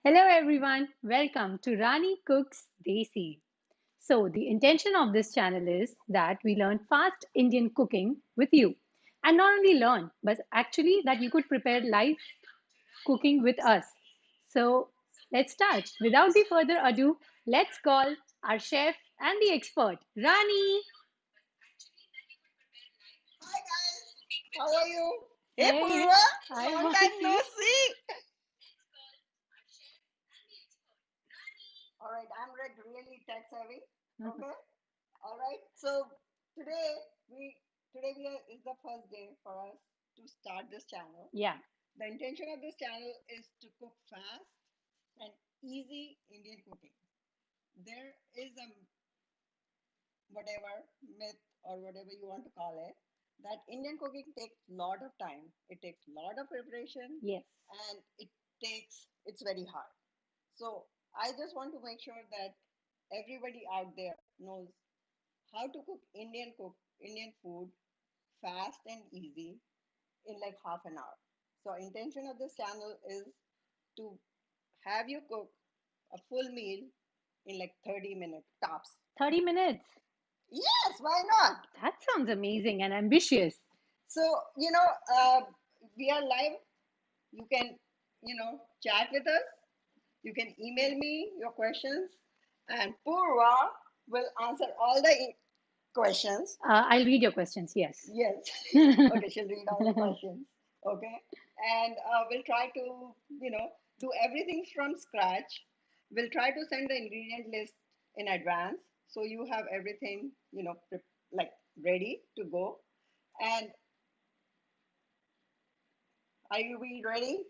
Hello everyone, welcome to Rani Cooks Desi. So, the intention of this channel is that we learn fast Indian cooking with you. And not only learn, but actually that you could prepare live cooking with us. So, let's start. Without the further ado, let's call our chef and the expert, Rani. Hi guys, how are you? Hey Hey, Purva, hi long time no Mosi. see. All right, I'm like really tech savvy. Okay, all right. So today we is the first day for us to start this channel. Yeah. The intention of this channel is to cook fast and easy Indian cooking. There is a whatever myth or whatever you want to call it that Indian cooking takes lot of time. It takes lot of preparation Yes. and it's very hard. So I just want to make sure that everybody out there knows how to cook Indian food fast and easy in like half an hour. So intention of this channel is to have you cook a full meal in like 30 minutes tops. 30 minutes. Yes, why not? That sounds amazing and ambitious. So, uh, we are live. You can, chat with us. You can email me your questions, and Purva will answer all the questions. I'll read your questions, yes. Yes. Okay, she'll read all the questions. Okay. And we'll try to, do everything from scratch. We'll try to send the ingredient list in advance so you have everything, like ready to go. And are you be ready?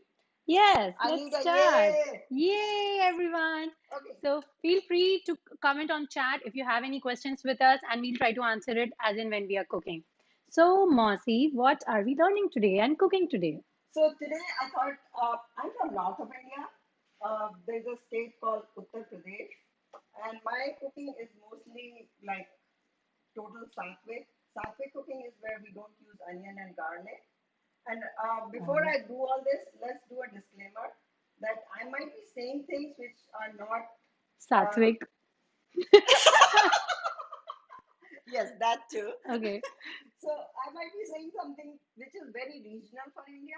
Yes, I let's need a start. yay. Yay, everyone. Okay. So feel free to comment on chat if you have any questions with us, and we'll try to answer it as in when we are cooking. So, Mossy, what are we learning today and cooking today? So today I thought I'm from north of India. There's a state called Uttar Pradesh, and my cooking is mostly like total sattvic. Sattvic cooking is where we don't use onion and garlic. And before Um, I do all this, let's do a disclaimer that I might be saying things which are not. Uh, Satvik. yes, that too. Okay. So I might be saying something which is very regional for India.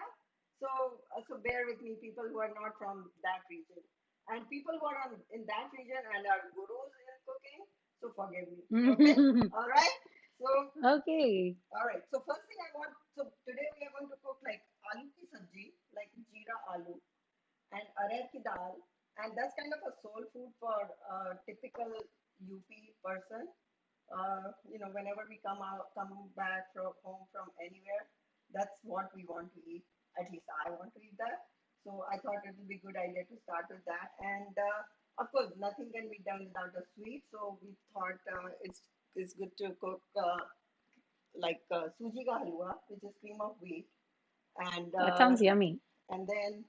So bear with me, people who are not from that region, and people who are in that region and are gurus in cooking. So forgive me. Okay. All right. So Okay. all right. So first thing I want. So today we are going to cook like aloo ki sabji, like jeera aloo and arhar ki dal, and that's kind of a soul food for a typical UP person. Whenever we come back from home from anywhere, that's what we want to eat. At least I want to eat that. So I thought it would be a good idea to start with that. And of course, nothing can be done without a sweet. So we thought it's good to cook like suji ka halwa, which is cream of wheat, and That sounds yummy. and then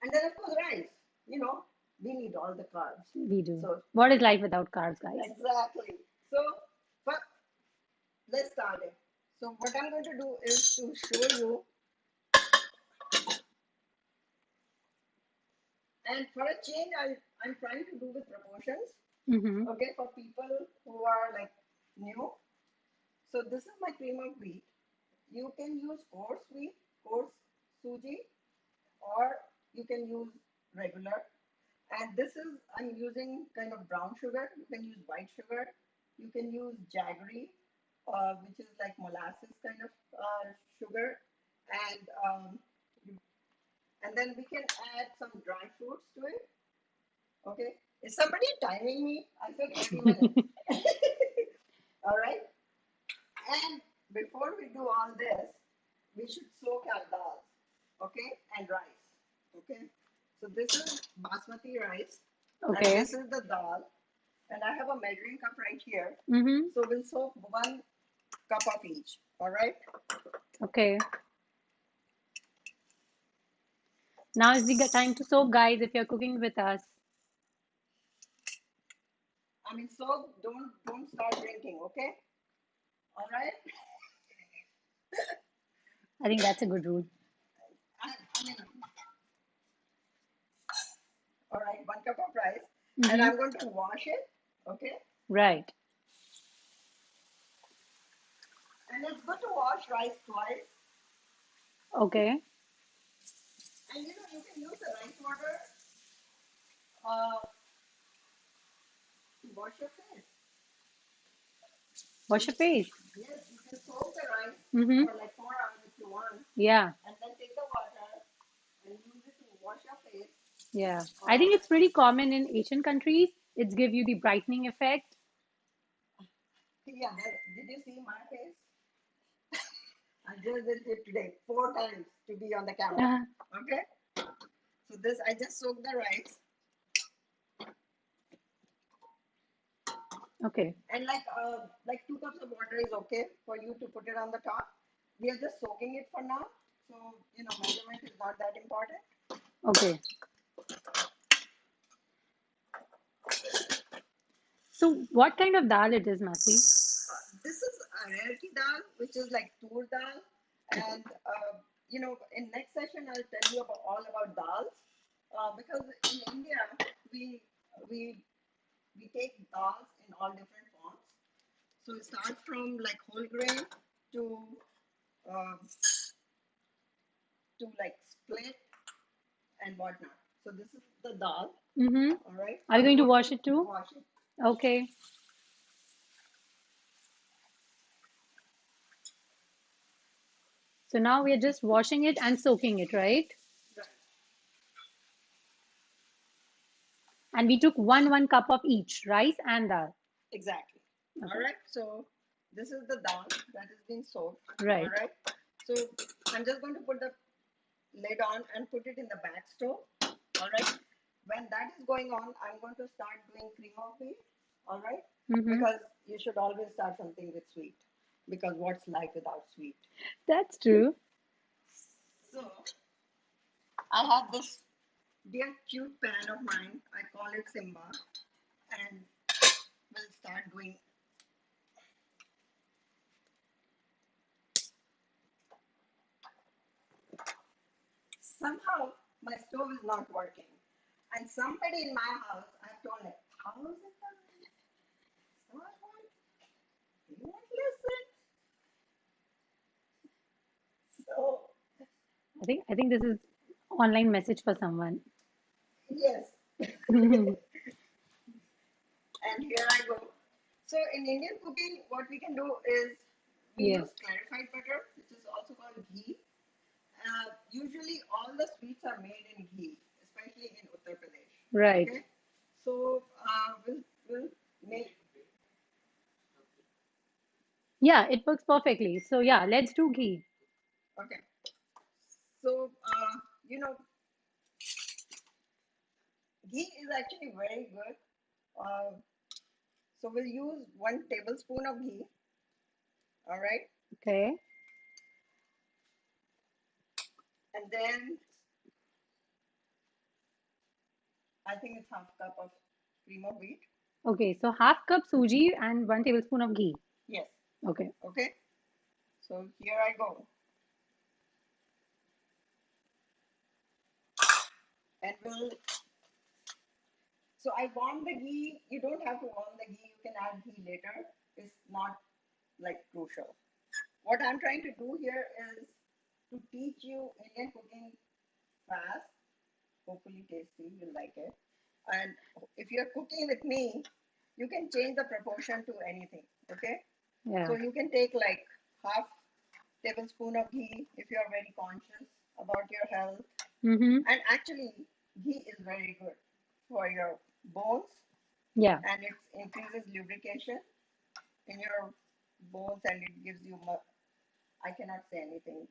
and then of course rice. You know, we need all the carbs. We do. So What is life without carbs, guys? exactly. So, but let's start it. So what I'm going to do is to show you, and for a change, I'm trying to do with proportions. Mm-hmm. Okay, for people who are like new. So this is my cream of wheat. You can use coarse wheat, coarse suji, or you can use regular. And this is I'm using kind of brown sugar. You can use white sugar. You can use jaggery, which is like molasses kind of sugar, and and then we can add some dry fruits to it. Okay, is somebody timing me? I said 30 minutes. All right, and before we do all this, we should soak our dal, okay, and rice. Okay, so this is basmati rice, and Okay. this is the dal, and I have a measuring cup right here. Mm-hmm. So we'll soak 1 cup of each. All right. Okay. Now is the time to soak, guys, if you're cooking with us. I mean, soak. Don't start drinking. Okay. All right. I think that's a good rule. I mean, and Mm-hmm. I'm going to wash it. Okay, Right. and it's good to wash rice twice. Okay. And you can use the rice water uh, to wash your face. So Wash your face. yes, you can soak the rice Mm-hmm. for like 4 hours if you want, Yeah. and then take the water and use it to wash your face. Yeah. I Uh, think it's pretty common in Asian countries. It's give you the brightening effect. yeah, did you see my face? I just did it today 4 times to be on the camera. Uh, Okay, so this I just soaked the rice okay. and like 2 cups of water is okay for you to put it on the top. We are just soaking it for now, so measurement is not that important. Okay. So what kind of dal it is, Masi? This is Arhar ki dal, which is like tur dal, and in next session I'll tell you about all about dals, because in India we we we take dals in all different forms. So it starts from like whole grain to um, like split and whatnot. So this is the dal. Mm-hmm. All right. Are you I'm going to going wash to it too? wash it. Okay. So now we are just washing it and soaking it, right? Right. And we took one cup of each, rice and dal. Exactly. All Okay. right. So this is the dal that is being soaked. All Right. right. So I'm just going to put the lid on and put it in the back stove. All right. When that is going on, I'm going to start doing cream of wheat. All right. Mm-hmm. Because you should always start something with sweet. Because what's life without sweet? That's true. So I have this dear cute pan of mine. I call it Simba, and we'll start doing. Somehow my stove is not working, and somebody in my house, I've told like 1,000 times, start one, they won't listen. So I think this is online message for someone. yes, and here I go. So in Indian cooking, what we can do is we Yes. use clarified butter, which is also called ghee. Usually, all the sweets are made in ghee, especially in Uttar Pradesh. Right. Okay, so we'll make. Yeah, it works perfectly. So yeah, let's do ghee. Okay, so you know, ghee is actually very good. Uh, so we'll use 1 tablespoon of ghee. All right, Okay. and then I think it's half cup of cream of wheat. Okay. So half cup suji and 1 tablespoon of ghee. Yes. Okay. Okay. So here I go, and we'll. So I warm the ghee. You don't have to warm the ghee. You can add ghee later. It's not like crucial. What I'm trying to do here is to teach you Indian cooking fast, hopefully tasty, you'll like it. And if you're cooking with me, you can change the proportion to anything. Okay, so Yeah. you can take like half tablespoon of ghee if you are very conscious about your health. Mm-hmm. And actually, ghee is very good for your bones, Yeah. and it increases lubrication in your bones, and it gives you. I cannot say anything,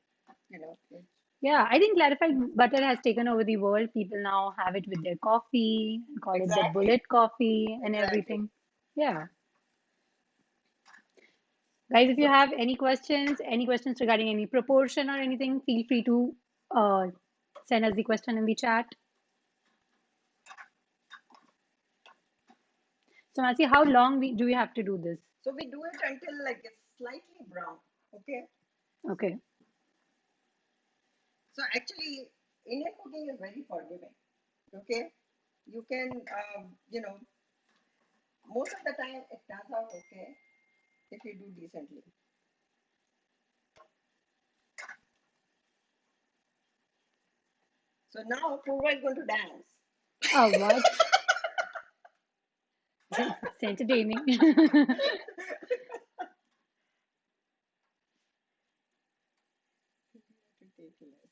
you know. Yeah. I think clarified butter has taken over the world. People now have it with their coffee and call it the Exactly, bullet coffee and exactly. everything. Yeah. Guys, if you So have any questions regarding any proportion or anything, feel free to uh, send us the question in the chat. So, Masi, how long do we have to do this? so we do it until like it's slightly brown. Okay. Okay. So actually, Indian cooking is very forgiving. Okay. You can, Most of the time, it turns out okay if you do decently. So now Purva is going to dance. Oh, what? It's entertaining. Ridiculous.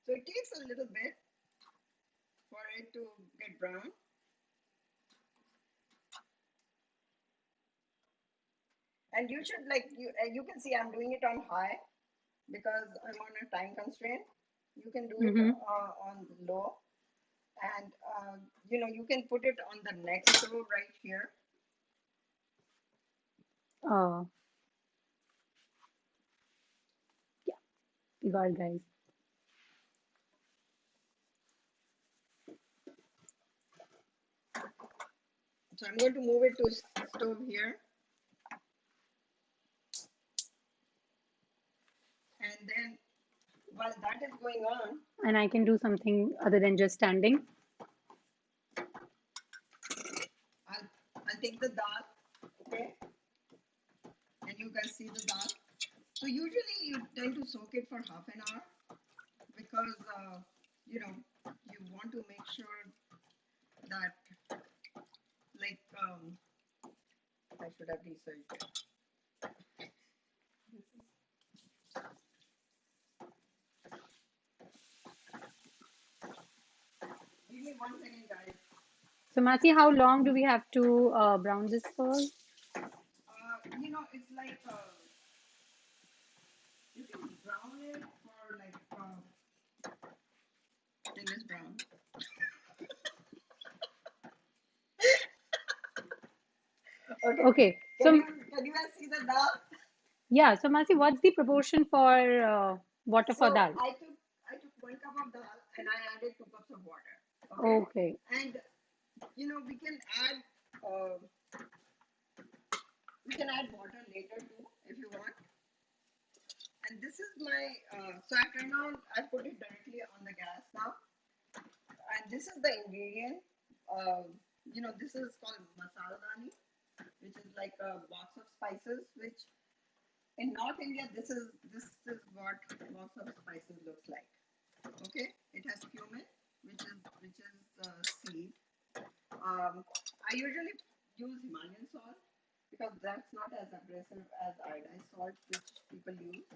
So it takes a little bit for it to get brown. And you should like you can see I'm doing it on high because I'm on a time constraint. You can do it Mm-hmm. on low, and you can put it on the next stove right here. Oh, yeah, we got it, guys. So I'm going to move it to stove here, and then while that is going on, And I can do something other than just standing. I'll I'll take the dal, okay, and you guys see the dal. So usually you tend to soak it for half an hour because you know you want to make sure that like I should have researched it. Give me 1 second, guys. So, Masi, how long do we have to brown this for? It's like you can brown it for like till it's brown. Okay. Okay, Can you so can you guys see the dal? yeah, so Masi, what's the proportion for water for So dal? I took 1 cup of dal and I added 2 cups of water. Okay, Okay, and we can add uh, water later too if you want. And this is my so I turned on. I put it directly on the gas now, and this is the ingredient. Uh, this is called masala dani, which is like a box of spices. Which in North India, this is what box of spices looks like. Okay, it has cumin, which is seed. I usually use Himalayan salt because that's not as aggressive as iodized salt, which people use.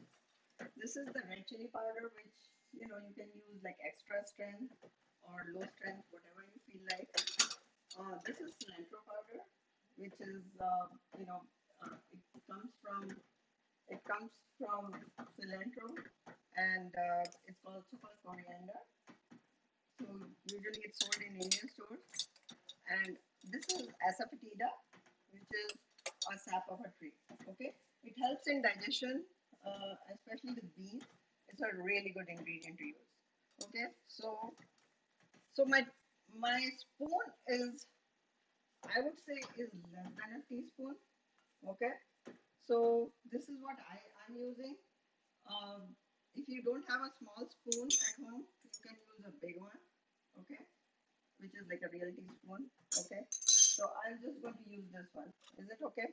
This is the red chili powder, which you can use like extra strength or low strength, whatever you feel like. This is cilantro powder, which is it comes from it comes from cilantro, and it's also called coriander. So usually it's sold in Indian stores. And this is asafitida, which is a sap of a tree. Okay, it helps in digestion, especially with beans. It's a really good ingredient to use. Okay, so my spoon is, I would say, is less than a teaspoon. Okay, so this is what I'm using. Um, if you don't have a small spoon at home, you can use a big one. Okay, which is like a real teaspoon. Okay, so I'm just going to use this one. Is it okay?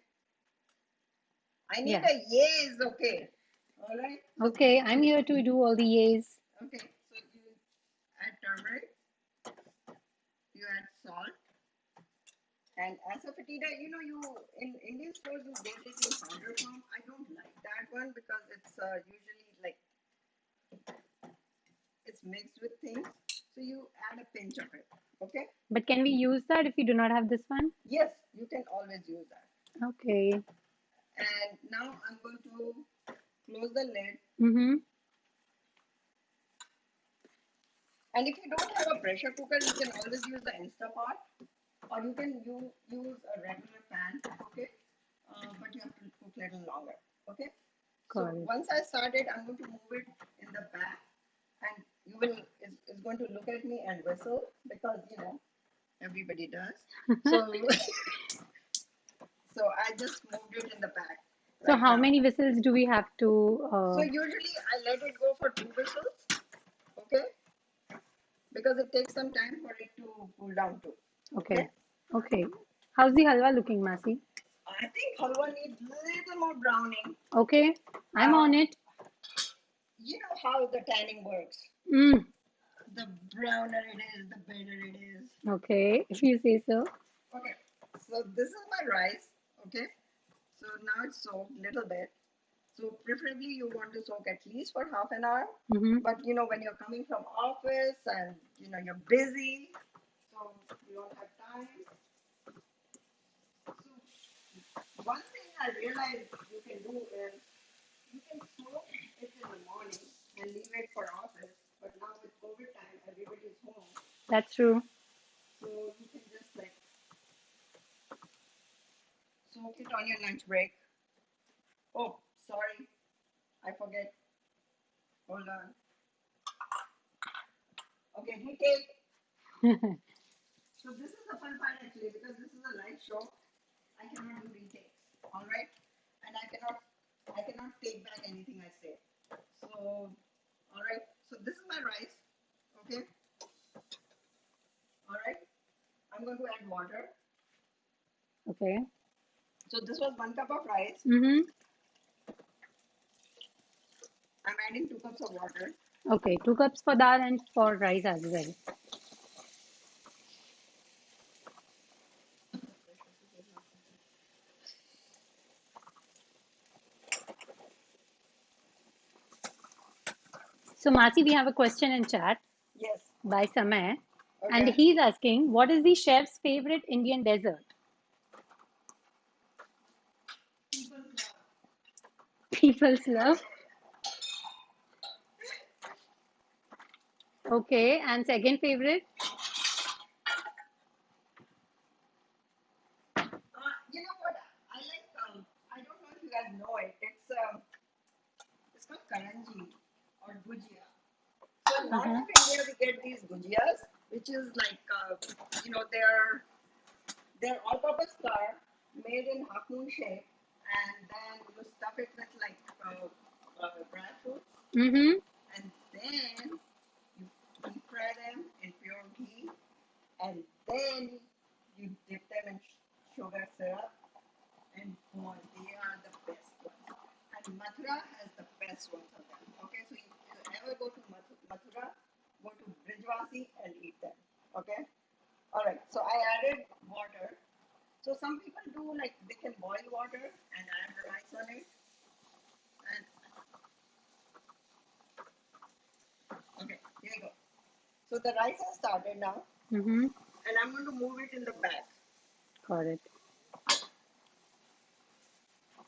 I need yeah. a yes. Okay. All right. So Okay, I'm here to do all the yays. okay. So you add turmeric, you add salt, and asafoetida. You in Indian stores you get it in powder form. I don't like that one because it's usually like it's mixed with things. So you add a pinch of it. Okay. But can we use that if we do not have this one? Yes, you can always use that. Okay. And now I'm going to close the lid. Mm-hmm. And if you don't have a pressure cooker, you can always use the Instapot, or you can use a regular pan. Okay, but you have to cook a little longer. Okay, Got so it. once I started, I'm going to move it in the back, and you will is going to look at me and whistle because everybody does. So so I just moved it in the back So right how now. many whistles do we have to So usually I let it go for 2 whistles. Okay, because it takes some time for it to cool down too. Okay. okay. Okay. How's the halwa looking, Masi? I think halwa needs little more browning. Okay, I'm Uh, on it. you know how the tanning works. Mm, The browner it is, the better it is. okay, if you say so. Okay, so this is my rice. Okay, so now it's soaked a little bit. So preferably you want to soak at least for half an hour. Mm-hmm. But you know when you're coming from office and you know you're busy, so you don't have time. So one thing I realized you can do is you can soak it in the morning and leave it for office. But now with COVID time, everybody's home, That's true. so you can just like soak it on your lunch break. Oh, sorry, I forget. Hold on. Okay, retake. So this is the fun part actually because this is a live show. I cannot do retakes. All right, and I cannot take back anything I say. So all right. So this is my rice. Okay. All right. I'm going to add water. Okay. So this was 1 cup of rice. Mm-hmm. I'm adding 2 cups of water. Okay, 2 cups for dal and for rice as well. So, Masi, we have a question in chat Yes. by Samay, and Okay. he's asking, what is the chef's favorite Indian dessert? People's love. People's love. Okay, and second favorite? You know what? I like. I don't know if you guys know it. It's called karanji or gujia. So in north Uh-huh. of India, we get these gujias, which is like they're all-purpose flour made in half moon shape, and then you stuff it with like dry fruits, Mm-hmm. and then you deep fry them in pure ghee, and then you dip them in sugar syrup, and boy, they are the best ones. And Mathura has the best ones of them. Okay, so if you ever go to Mathura, go to Brijwasi and eat them. Okay, all right. So I added water. So some people do like they can boil water and add rice on it. And okay, here you go. So the rice has started now, Mm-hmm. and I'm going to move it in the bag. Got it.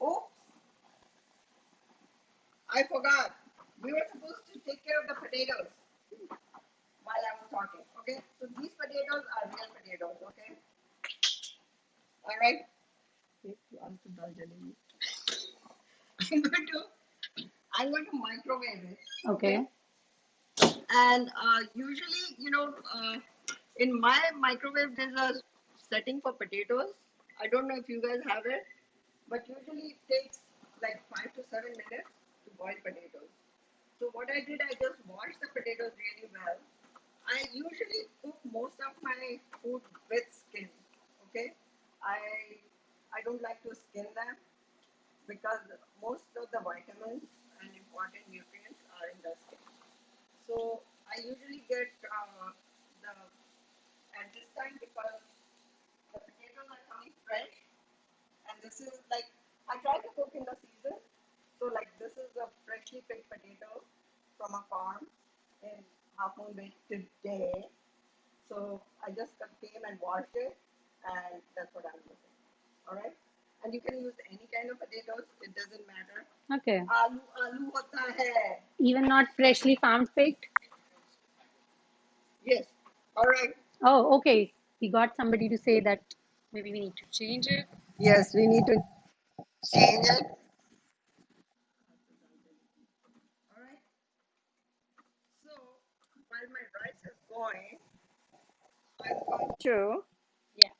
Oh, I forgot. We were supposed to take care of the potatoes while I was talking. Okay, so these potatoes are real potatoes. Okay, all right. I'm going to I'm going to microwave it. Okay, Okay. and usually, in my microwave there's a setting for potatoes. I don't know if you guys have it, but usually it takes like 5 to 7 minutes to boil potatoes. So what I did, I just washed the potatoes really well. I usually cook most of my food with skin. Okay, I I don't like to skin them because most of the vitamins and important nutrients are in the skin. So I usually get the at this time because the potatoes are coming fresh, and this is like I try to cook in the season. So like this is a freshly picked potato from a farm in Half Moon Bay today. So I just came and washed it, and that's what I'm using. All right, and you can use any kind of potatoes. It doesn't matter. Okay. Aloo aloo hota hai. Even not freshly farm picked? Yes. All right. Oh, okay. We got somebody to say that maybe we need to change it. Yes, we need to change it. All right. So while my rice is going, I'm going to. Yeah.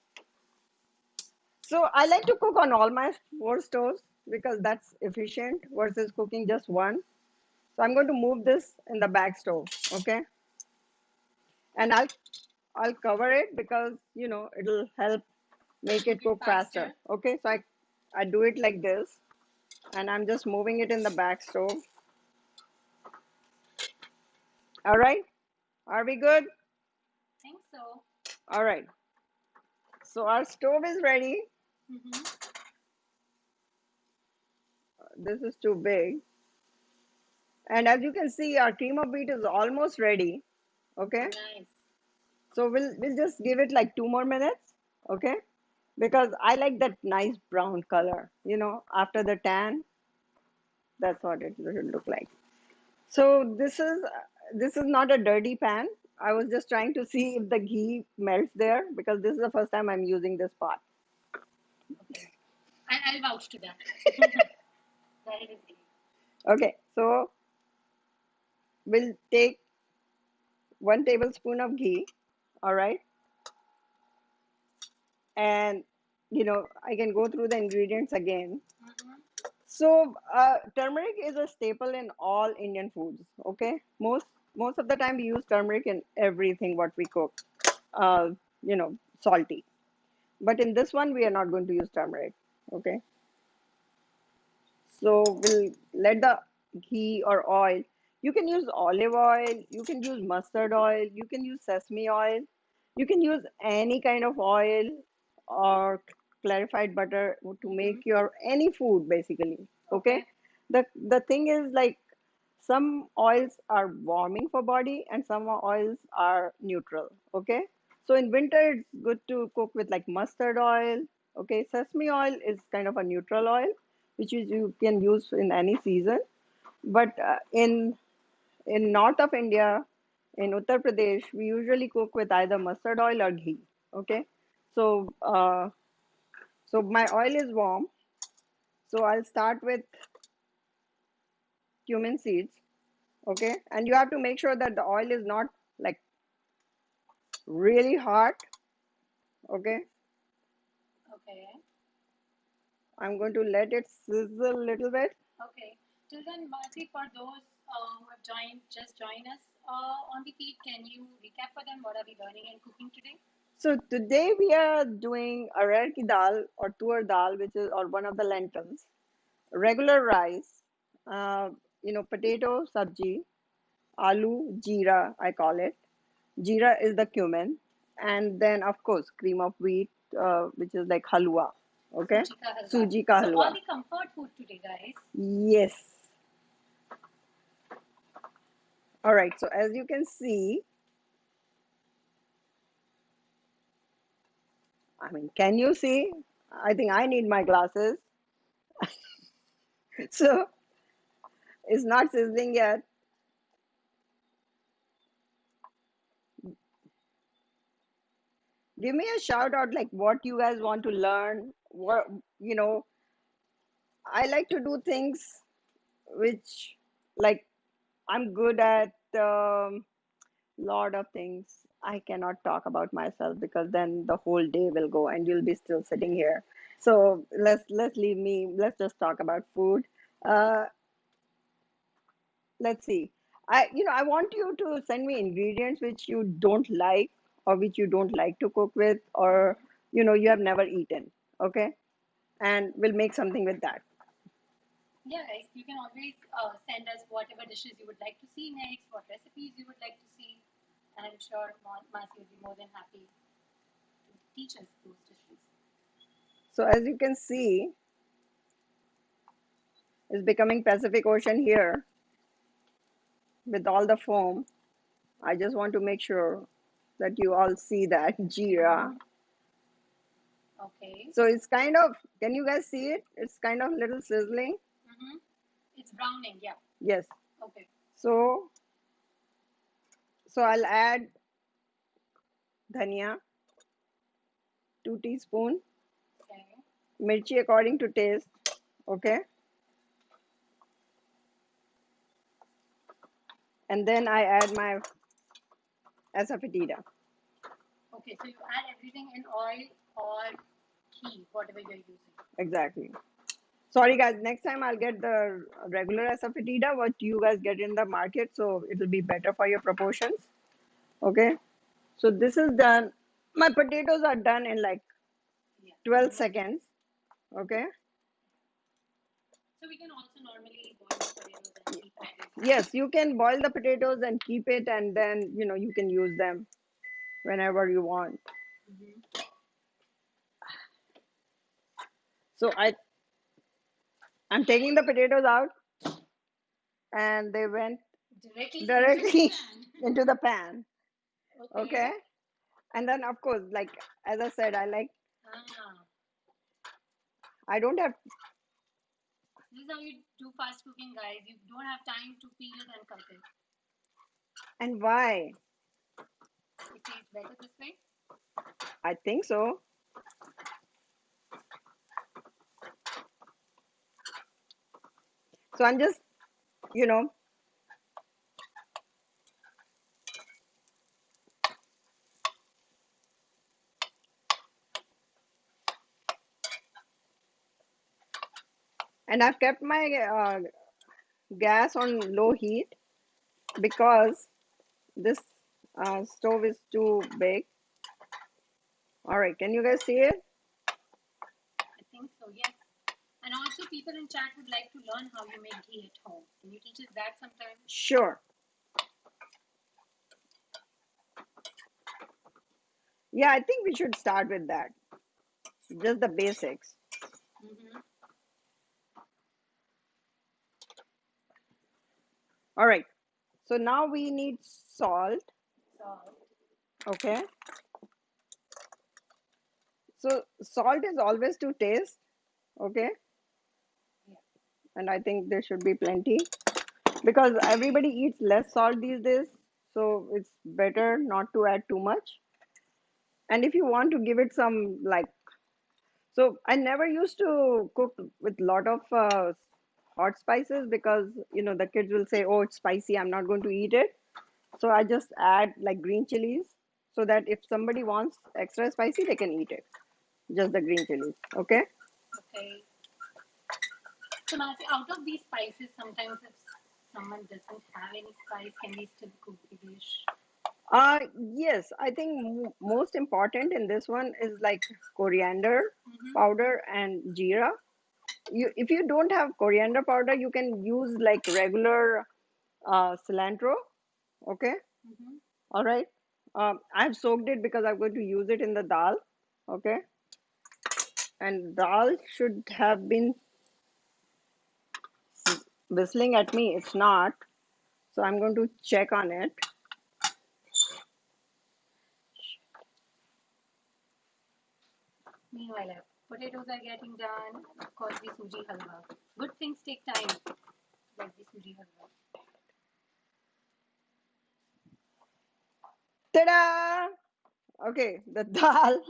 So I like to cook on all my four stoves because that's efficient versus cooking just one. So I'm going to move this in the back stove, okay? And I'll cover it because it'll help. make it Cook it cook faster. faster. Okay, so I do it like this, and I'm just moving it in the back stove. All right, are we good? Think so. All right, so our stove is ready. Mm-hmm. This is too big. And as you can see, our cream of wheat is almost ready. Okay, Nice. so we'll just give it like 2 more minutes. Okay, because I like that nice brown color. After the tan, that's what it should look like. So this is not a dirty pan. I was just trying to see if the ghee melts there because this is the first time I'm using this pot. Okay. I'll vouch to that. That it is great. Okay, so we'll take 1 tablespoon of ghee. All right, and I can go through the ingredients again. Mm-hmm. So turmeric is a staple in all Indian foods. Okay, most of the time we use turmeric in everything what we cook. Uh, Salty. But in this one, we are not going to use turmeric. Okay, so we'll let the ghee or oil. You can use olive oil, you can use mustard oil, you can use sesame oil, you can use any kind of oil or clarified butter to Mm-hmm. make your any food basically. Okay, Okay. the thing is like some oils are warming for body and some oils are neutral. Okay, so in winter it's good to cook with like mustard oil. Okay, sesame oil is kind of a neutral oil which is you can use in any season. But in north of India, in Uttar Pradesh, we usually cook with either mustard oil or ghee. Okay, so so my oil is warm, so I'll start with cumin seeds. Okay, and you have to make sure that the oil is not like really hot. Okay, Okay. I'm going to let it sizzle a little bit. Okay. Till then, Bharti, for those who have just joined us on the feed, can you recap for them what are we learning and cooking today? So today we are doing arhar ki dal or tur dal, which is or one of the lentils, regular rice, uh, potato sabji, aloo, jeera, I call it. Jeera is the cumin, and then of course cream of wheat, which is like halwa. Okay, Suji ka halwa. suji ka So all halwa. the comfort food today, guys. Yes. All right. So as you can see, I mean, can you see? I think I need my glasses. So it's not sizzling yet. Give me a shout out like what you guys want to learn. What you know, I like to do things which like I'm good at lot of things. I cannot talk about myself because then the whole day will go and you'll be still sitting here. So let's leave me. Let's just talk about food. Uh, let's see. I want you to send me ingredients which you don't like or which you don't like to cook with or Mm-hmm. you have never eaten. Okay, and we'll make something with that. Yeah, guys, you can always send us whatever dishes you would like to see next, what recipes you would like to see, and I'm sure Masi will be more than happy to teach us those dishes. So as you can see, it's becoming Pacific Ocean here with all the foam. I just want to make sure that you all see that Jeera. Mm-hmm. Okay. So it's kind of, can you guys see it? It's kind of little sizzling. Mm-hmm. It's browning, yeah. Yes. Okay. So I'll add dhania, 2 teaspoon, Okay. mirchi according to taste. Okay. And then I add my asafitida. Okay, so you add everything in oil or ghee, whatever you're using. Exactly. Sorry guys, next time I'll get the regular asafetida, what you guys get in the market, so it'll be better for your proportions. Okay, so this is done. My potatoes are done in like Yeah. 12 Mhm. seconds. Okay. So we can also normally boil the potatoes and keep it this way. Yes, you can boil the potatoes and keep it, and then you can use them whenever you want. Mhm. So I'm taking the potatoes out, and they went Directly into the directly pan. into the pan. Okay. Okay. And then, of course, like as I said, Ah, I don't have. this is how you do fast cooking, guys. You don't have time to peel it and cut it. And why? It tastes better this way. I think so. So I'm just, you know, and I've kept my gas on low heat because this stove is too big. All right, can you guys see it? I think so, yes. And also, people in chat would like to learn how you make ghee at home. Can you teach us that sometime? Sure. Yeah, I think we should start with that. Just the basics. Mm-hmm. All right. So now we need salt. Salt. Okay. So salt is always to taste. Okay. Yeah. And I think there should be plenty because everybody eats less salt these days. So it's better not to add too much. And if you want to give it some like, so I never used to cook with lot of hot spices because the kids will say, "Oh, it's spicy. I'm not going to eat it." So I just add like green chilies so that if somebody wants extra spicy, they can eat it. Just the green chilies. Okay. Okay. So, Manasi, out of these spices, sometimes if someone doesn't have any spice, can we still cook the dish? Yes, I think most important in this one is like coriander Mm-hmm. powder and jeera. If you don't have coriander powder, you can use like regular cilantro. Okay, Mm-hmm. all right. I've soaked it because I'm going to use it in the dal. Okay, and dal should have been whistling at me. It's not, so I'm going to check on it. Meanwhile, potatoes are getting done, and of course, the suji halwa. Good things take time, like the suji halwa. Ta-da! Okay, the dal,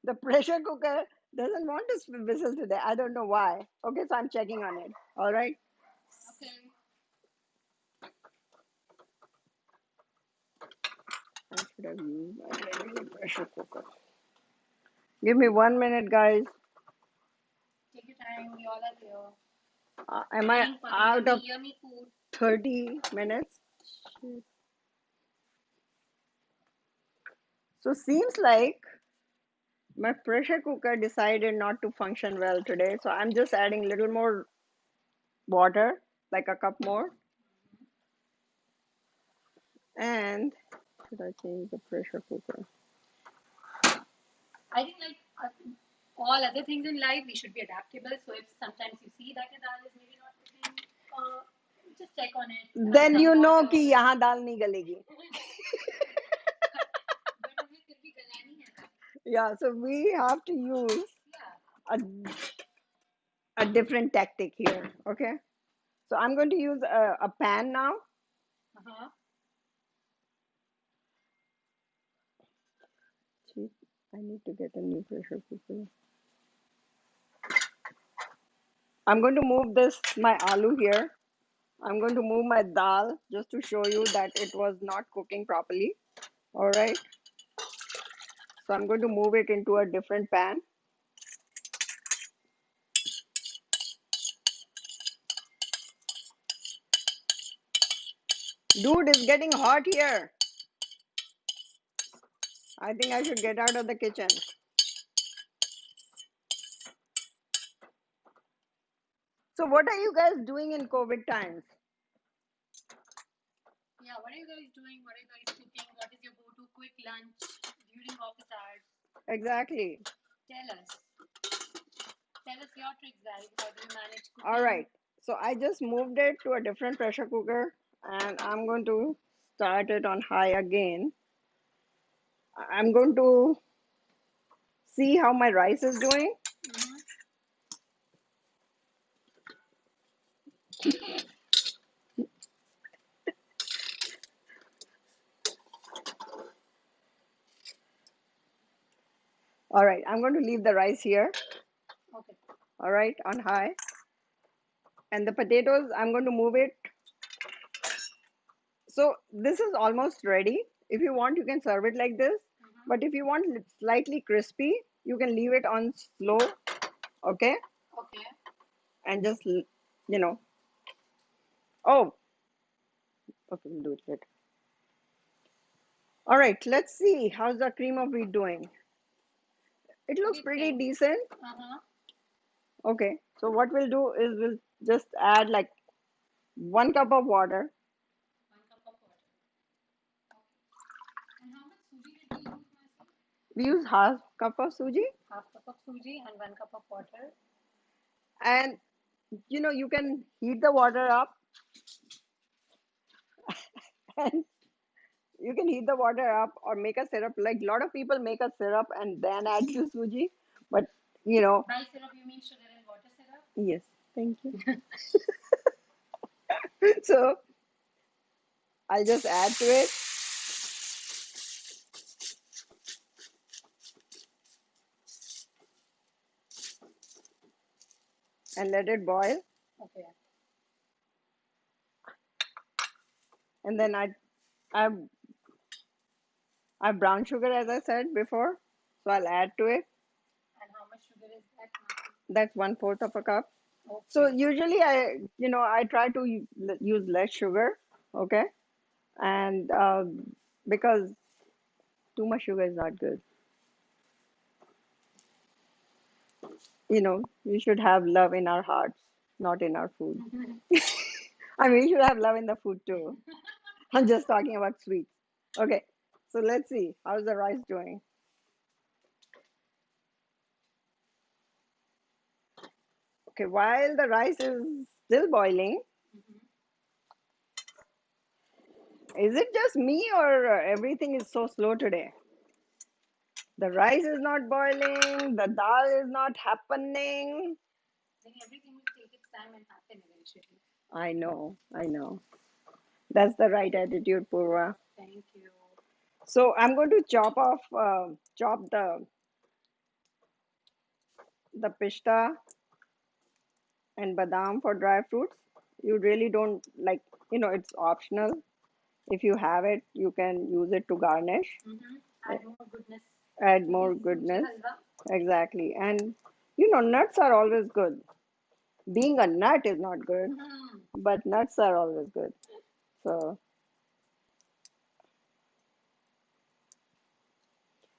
the pressure cooker doesn't want to whistle today. I don't know why. Okay, so I'm checking on it. All right. Okay. I should have used my regular pressure cooker. Give me 1 minute, guys. Take your time. We all are here, Am I waiting for the out of yummy, yummy food. 30 minutes? So seems like my pressure cooker decided not to function well today. So I'm just adding a little more water, like a cup more. And should I change the pressure cooker? I think, like all other things in life, we should be adaptable. So if sometimes you see that your dal is maybe not cooking, just check on it, add Then some you know water. कि यहाँ दाल नहीं गलेगी. But हमें फिर भी गलानी है ना. Yeah, so we have to use Yeah. a, a different tactic here. Okay, so I'm going to use a pan now. Uh-huh. Gee, I need to get a new pressure cooker. I'm going to move this my aloo here. I'm going to move my dal just to show you that it was not cooking properly. All right, so I'm going to move it into a different pan. Dude, it's getting hot here. I think I should get out of the kitchen. So, what are you guys doing in COVID times? Yeah, what are you guys doing? What are you guys cooking? What is your go-to quick lunch during office hours? Exactly. Tell us. Tell us your tricks, guys. How do you manage All cooking? right. So, I just moved it to a different pressure cooker and I'm going to start it on high again. I'm going to see how my rice is doing. Mm-hmm. All right. I'm going to leave the rice here. Okay. All right. On high. And the potatoes, I'm going to move it. So, this is almost ready. If you want, you can serve it like this. Mm-hmm. But if you want it slightly crispy, you can leave it on slow. Okay. Okay. And just, know. Oh, okay. We'll do it later. All right. Let's see. How's the cream of wheat doing? It What do looks you pretty think? decent. Uh-huh. Okay. So, what we'll do is we'll just add like 1 cup of water. 1 cup of water. Okay. And how much suji did we use, Masi? We use half cup of suji. Half cup of suji and 1 cup of water. And, you can heat the water up and you can heat the water up or make a syrup. Like a lot of people make a syrup and then add the suji. But, you know, By syrup, you mean sugar and water syrup? yes, thank you. So I'll just add to it and let it boil. Okay. And then I have brown sugar as I said before. So I'll add to it. And how much sugar is that, Masi? That's 1/4 of a cup. So Okay. usually I try to use less sugar. Okay. And because too much sugar is not good. We should have love in our hearts, not in our food. I mean, we should have love in the food too. I'm just talking about sweets. Okay, so let's see. How's the rice doing? Okay, while the rice is still boiling, Mhm. is it just me or everything is so slow today? The rice is not boiling, the dal is not happening. Then everything will take its time and happen eventually. I know, I know. That's the right attitude, Purva. Thank you. So I'm going to chop the pista and badam for dry fruits. You really don't like, it's optional. If you have it, you can use it to garnish, Mm-hmm. Add more goodness add to the more suji goodness. halwa. Exactly. And, nuts are always good. Being a nut is not good, Mm-hmm. but nuts are always good. So,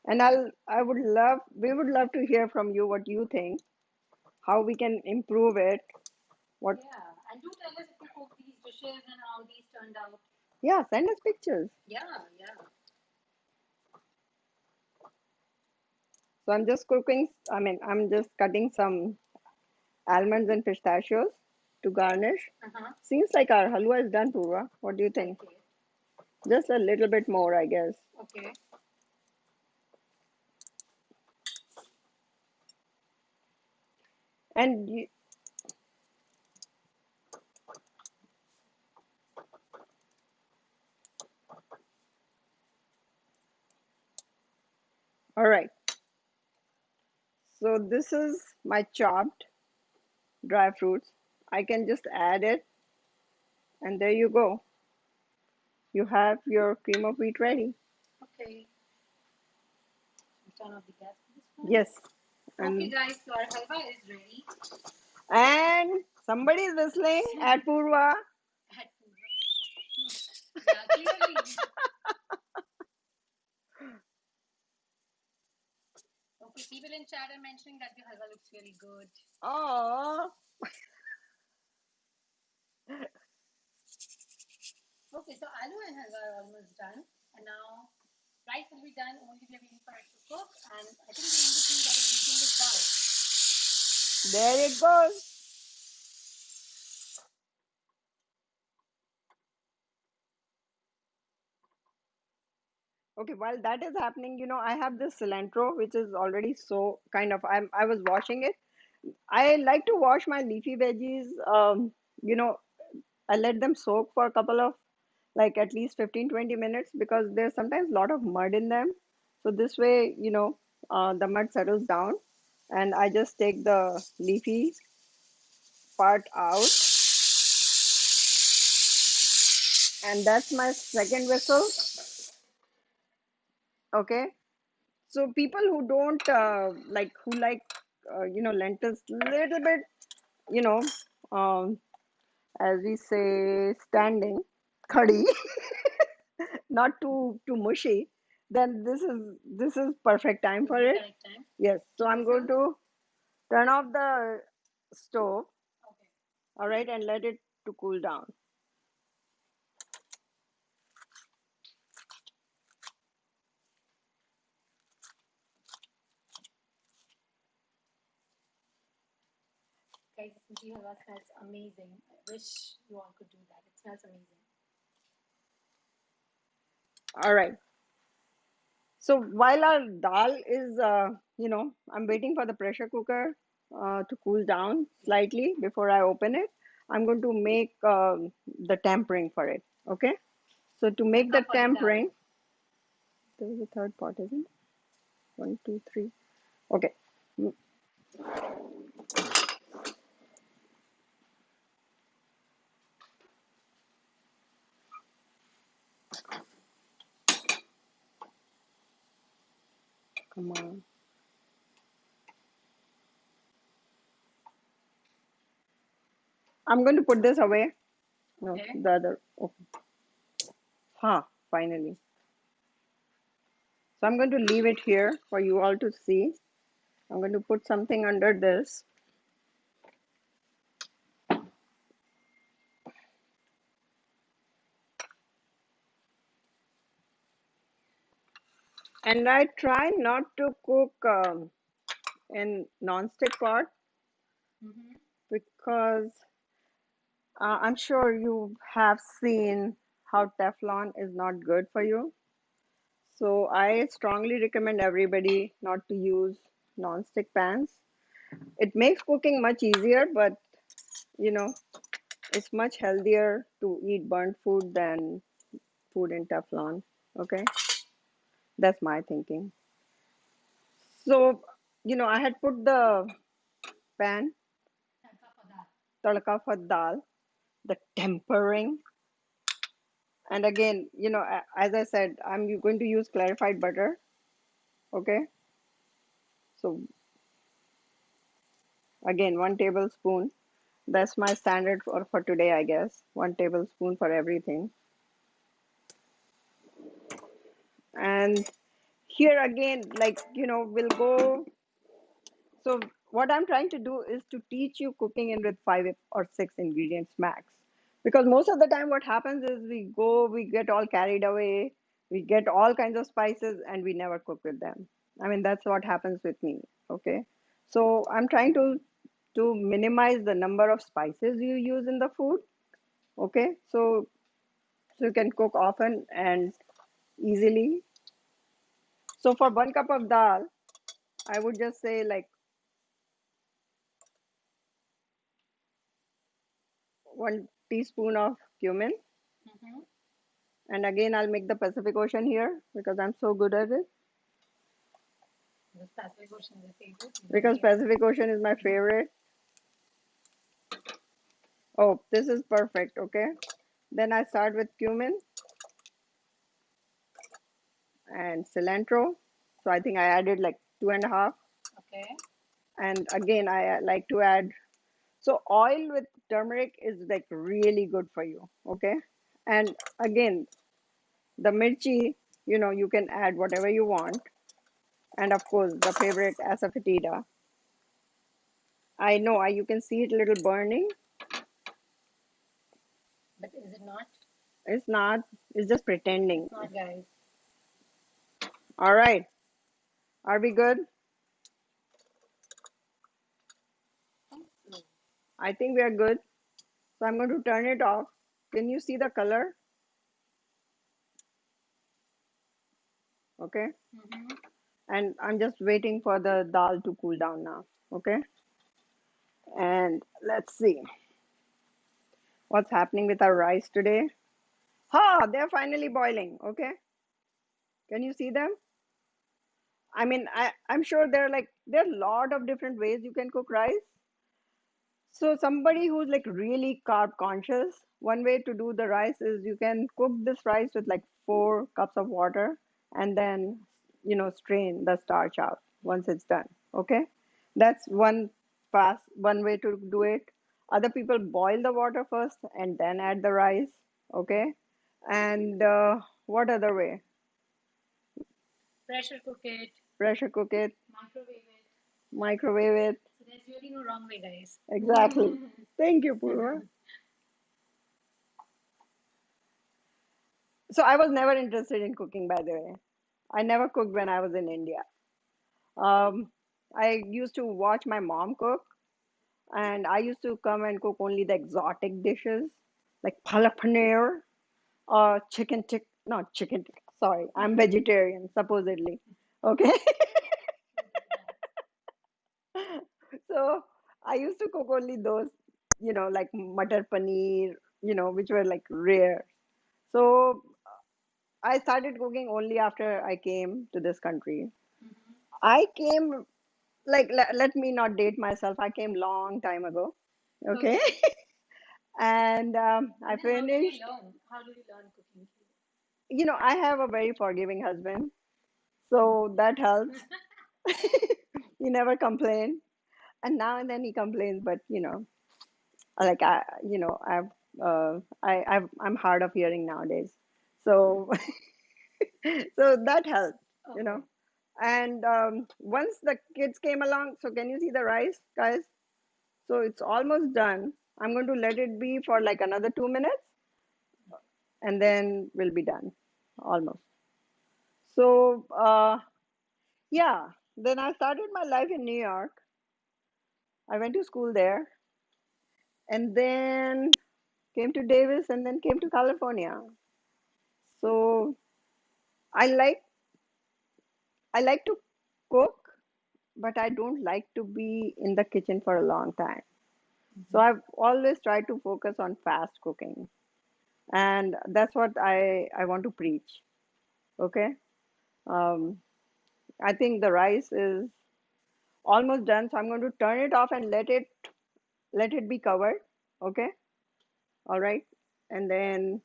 and we would love to hear from you what you think, how we can improve it. What, Yeah, and do tell us if you cook these dishes and how these turned out. yeah, send us pictures. Yeah, yeah. So I'm just cutting some almonds and pistachios to garnish. Uh-huh. Seems like our halwa is done, Purva. What do you think? Okay. Just a little bit more, I guess. Okay. And all right. So this is my chopped dry fruits. I can just add it, and there you go. You have your cream of wheat ready. Okay. Turn off the gas for this one. Yes. Okay, And guys, so our halwa is ready. and somebody is whistling at Purva. At Purva. Yeah, clearly. Okay, people in chat are mentioning that the halwa looks really good. Oh, Okay, so aloo and halwa are almost done. And now rice will be done. Only we are waiting for it to cook. And I think the only thing that is waiting is dal. There it goes. Okay, while that is happening, I have this cilantro which is already so kind of I was washing it. I like to wash my leafy veggies. You know, I let them soak for a couple of like at least 15-20 minutes because there's sometimes a lot of mud in them. So this way, the mud settles down and I just take the leafy part out, and that's my second whistle. Okay. So people who don't who like lentils little bit, you know, um, as we say, standing, khadi, not too mushy, then this is perfect time for it. Correct time. Yes. So I'm going to turn off the stove, Okay. all right, and let it to cool down. Guys, suji halwa smells amazing. I wish you all could do that. It smells amazing. All right. So while our dal is, I'm waiting for the pressure cooker to cool down slightly before I open it. I'm going to make the tempering for it. Okay. So to make the Tadka for the dal. tempering, there is a third pot, isn't it? One, two, three. Okay. Mm, come on. I'm going to put this away. No, Okay. the other. Okay. Huh. Finally. So I'm going to leave it here for you all to see. I'm going to put something under this. And I try not to cook in non-stick pot Mm-hmm. because I'm sure you have seen how Teflon is not good for you. So I strongly recommend everybody not to use non-stick pans. It makes cooking much easier, but you know, it's much healthier to eat burnt food than food in Teflon. Okay, that's my thinking. So, I had put the pan, Tadka for dal. tadka for dal, the tempering. And again, as I said, I'm going to use clarified butter. Okay. So again, 1 tablespoon. That's my standard for today, I guess. 1 tablespoon for everything. And here again, we'll go. So what I'm trying to do is to teach you cooking in with 5 or 6 ingredients max. Because most of the time what happens is we get all carried away, we get all kinds of spices and we never cook with them. I mean, that's what happens with me. Okay. So I'm trying to minimize the number of spices you use in the food. Okay. So you can cook often and easily. So for 1 cup of dal, I would just say like 1 teaspoon of cumin. Mm-hmm. And again, I'll make the Pacific Ocean here because I'm so good at it. The Pacific Ocean is a favorite. You don't Because need it. Pacific Ocean is my favorite. Oh, this is perfect. Okay. Then I start with cumin and cilantro. So I think I added like two and a half. Okay. And again, I like to add. So oil with turmeric is like really good for you. Okay. And again, the mirchi, you can add whatever you want. And of course, the favorite asafitida. I know you can see it a little burning. But is it not? It's not. It's just pretending. It's not, guys. All right. Are we good? I think we are good. So I'm going to turn it off. Can you see the color? Okay. Mm-hmm. And I'm just waiting for the dal to cool down now. Okay. And let's see what's happening with our rice today. Ha! They're finally boiling. Okay. Can you see them? I mean, I'm sure there are a lot of different ways you can cook rice. So somebody who's like really carb conscious, one way to do the rice is you can cook this rice with like 4 cups of water and then strain the starch out once it's done. Okay, that's one way to do it. Other people boil the water first and then add the rice. Okay, and what other way? Pressure cook it, Pressure cook it, microwave it. microwave it. So there's really no wrong way, guys. Exactly. Thank you, Purva. So I was never interested in cooking, by the way. I never cooked when I was in India. Um, I used to watch my mom cook, and I used to come and cook only the exotic dishes like palak paneer or chicken tick. Not chicken tick. Sorry, I'm vegetarian, supposedly. Okay. So I used to cook only those, like matar paneer, which were like rare. So I started cooking only after I came to this country. I came let me not date myself. I came long time ago. Okay. Okay. And I And then how did you finished. learn? How did you learn cooking? I have a very forgiving husband, so that helps. He never complained, and now and then he complains, but like I'm hard of hearing nowadays, so so that helped, you Okay. know. And once the kids came along, so can you see the rice, guys? So it's almost done. I'm going to let it be for like another 2 minutes, and then we'll be done, almost. So yeah, then I started my life in New York. I went to school there, and then came to Davis, and then came to California. So I like I like to cook, but I don't like to be in the kitchen for a long time. So I've always tried to focus on fast cooking, and that's what I want to preach. Okay. Um, I think the rice is almost done, so I'm going to turn it off and let it be covered. Okay. All right. And then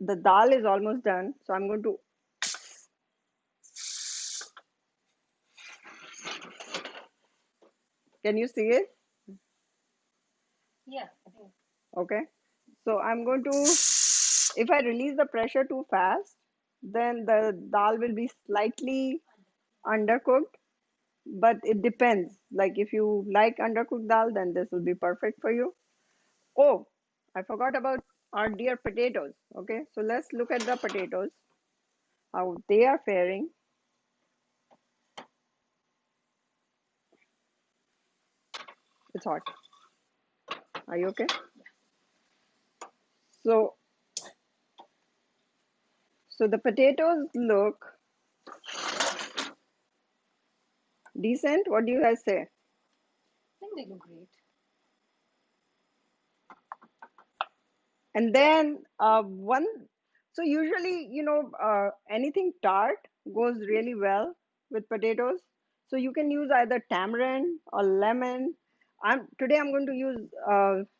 the dal is almost done, so I'm going to. Can you see it? Yeah, I think. Okay. So I'm going to. If I release the pressure too fast, then the dal will be slightly undercooked. But it depends. Like if you like undercooked dal, then this will be perfect for you. Oh, I forgot about our dear potatoes. Okay, so let's look at the potatoes, how they are faring. It's hot. Are you okay? So, so the potatoes look decent. What do you guys say? I think they look great. And then so usually, anything tart goes really well with potatoes. So you can use either tamarind or lemon. Today I'm going to use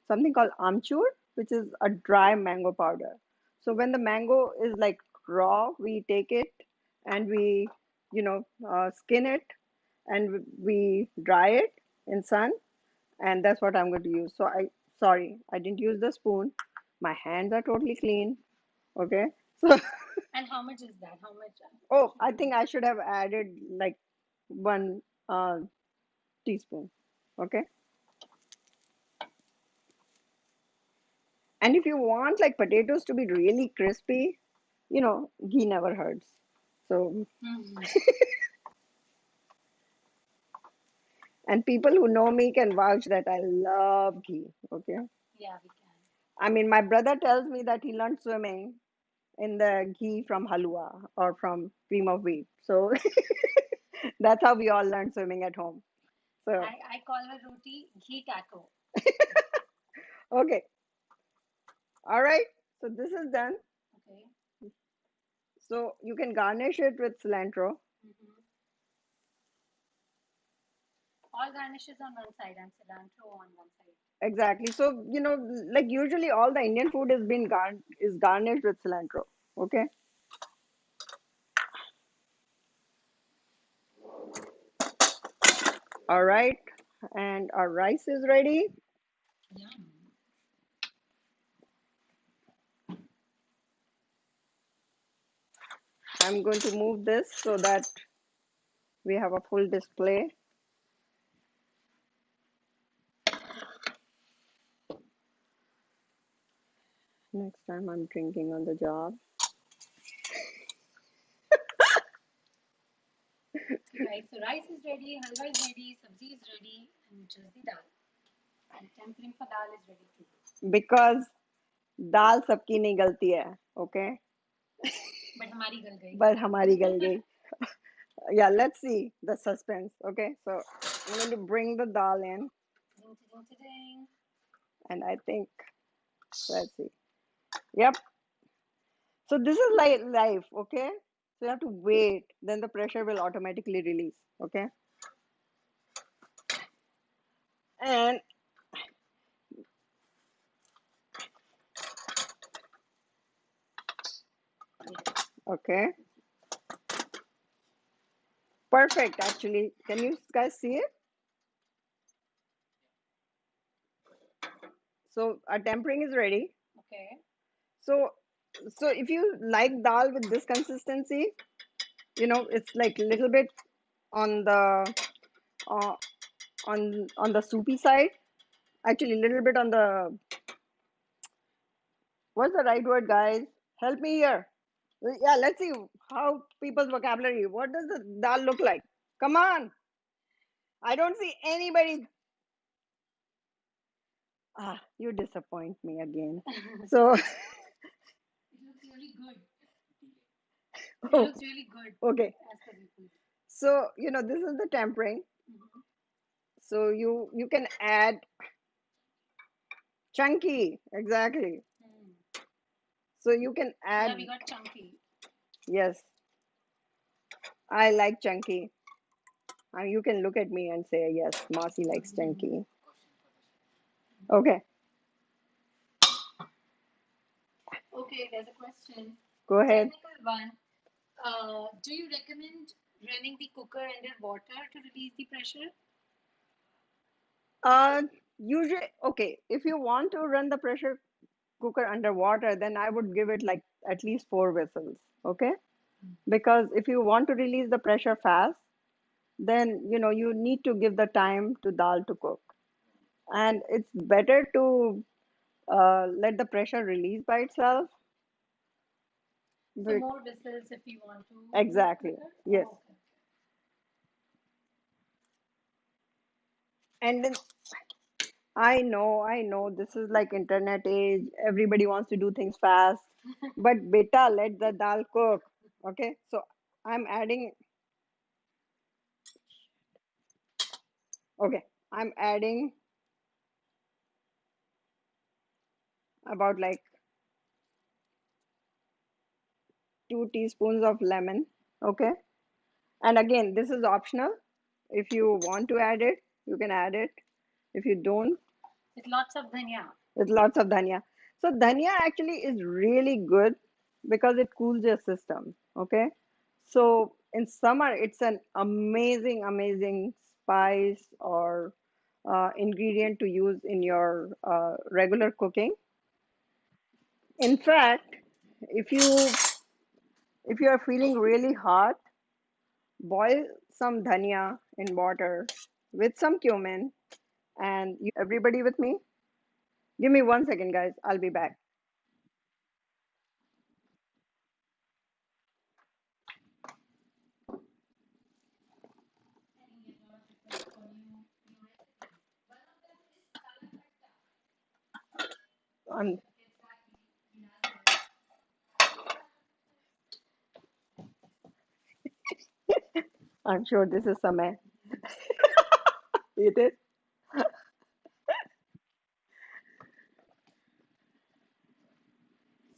something called amchur, which is a dry mango powder. So when the mango is like raw, we take it and we, skin it and we dry it in sun, and that's what I'm going to use. So sorry, I didn't use the spoon. My hands are totally clean. Okay. So, And how much is that? How much oh, should I we use? think I should have added like 1 teaspoon. Okay. And if you want like potatoes to be really crispy, ghee never hurts. So, Mhm. and people who know me can vouch that I love ghee. Okay. Yeah, we can. I mean, my brother tells me that he learned swimming in the ghee from Halwa or from cream of wheat. So that's how we all learned swimming at home. So, I call her roti ghee taco. okay. All right. So this is done. Okay. So you can garnish it with cilantro. Hmm. All garnishes on one side and cilantro on one side. Exactly. So, like usually all the Indian food is garnished with cilantro. Okay. All right. And our rice is ready. Yum. I'm going to move this so that we have a full display. Next time I'm drinking on the job. Okay, guys. So rice is ready, halwa is ready, sabzi is ready, and just the dal. And tempering for dal is ready too. Because दाल सबकी नहीं गलती है. Okay. But हमारी गल गई. But हमारी गल गई. Yeah, let's see the suspense. Okay. So I'm going to bring the dal in, Ding, ding, ding, ding. and I think, let's see. Yep. So this is like life. Okay. So you have to wait. Then the pressure will automatically release. Okay. And okay. Perfect. Actually, can you guys see it? So our tempering is ready. Okay. So, so if you like dal with this consistency, it's like a little bit on the uh, on the soupy side. Actually, a little bit on the, what's the right word, guys? Help me here. Yeah, let's see how people's vocabulary. What does the dal look like? Come on, I don't see anybody. Ah, you disappoint me again. It So, looks really good. It oh, looks really good okay. as per people. So, this is the tempering. Hmm. So you can add chunky, exactly. Mm. So you can Yeah, add, we got chunky. yes, I like chunky. You can look at me and say, yes, Marcy likes chunky. Okay, Okay, there's a question. go ahead. Technical one. Do you recommend running the cooker under water to release the pressure? Uh, Usually, okay, if you want to run the pressure cooker underwater, then I would give it like at least four whistles. Okay, because if you want to release the pressure fast, then you need to give the time to dal to cook, and it's better to let the pressure release by itself. So Be- more whistles if you want to do it Exactly. quicker? Yes. Oh, okay. And then I know this is like internet age. Everybody wants to do things fast. But beta, let the dal cook. Okay. So I'm adding, okay, I'm adding about like 2 teaspoons of lemon. Okay. And again, this is optional. If you want to add it, you can add it. If you don't, With lots of dhania. with lots of dhania. So dhania actually is really good because it cools your system. Okay. So in summer, it's an amazing, amazing spice or ingredient to use in your regular cooking. In fact, if you are feeling really hot, boil some dhania in water with some cumin, and everybody with me? Give me 1 second, guys. I'll be back. I'm, I'm sure this is Samay. It is?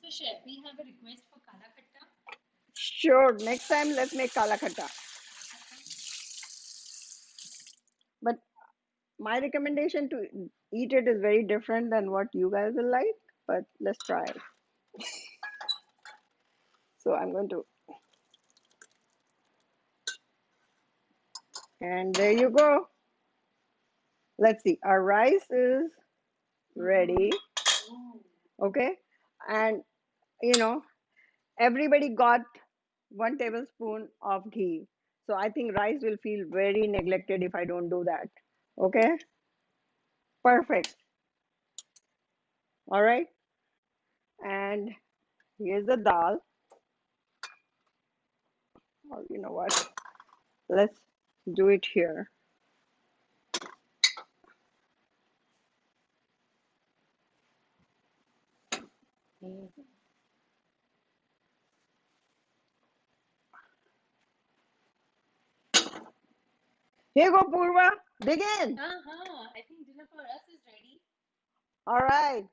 So, Chef, we have a request for kala khatta. Sure. Next time, let's make kala khata. But my recommendation to eat it is very different than what you guys will like. But let's try it. So I'm going to, and there you go. Let's see. Our rice is ready. Okay. And, you know, everybody got 1 tablespoon of ghee. So I think rice will feel very neglected if I don't do that. Okay. Perfect. All right. And here's the dal. Or you know what? Let's do it here. Here go Purva. Begin. I think dinner for us is ready. All right.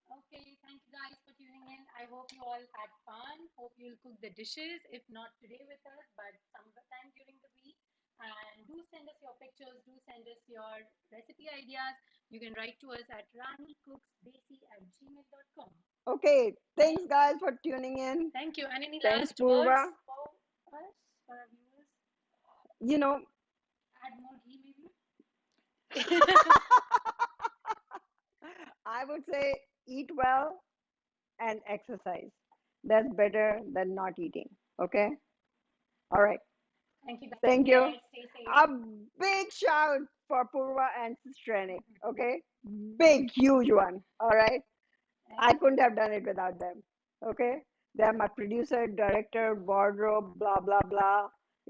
Okay, thank you guys for tuning in. I hope you all had fun. Hope you'll cook the dishes, if not today with us, but sometime during the week. And do send us your pictures, do send us your recipe ideas. You can write to us at ranicooksdesi@gmail.com. Okay. Thanks, guys, for tuning in. Thank you. And any Thanks, last words Purva. for us, for our viewers? You know, Add more ghee, maybe? I would say eat well and exercise. That's better than not eating. Okay. All right. Thank you guys. Take Thank you. care. Stay safe. A big shout for Purva and Sistranic. Okay. Big, huge one. All right. I Thank couldn't you. have done it without them. Okay. They're my producer, director, wardrobe, blah, blah, blah.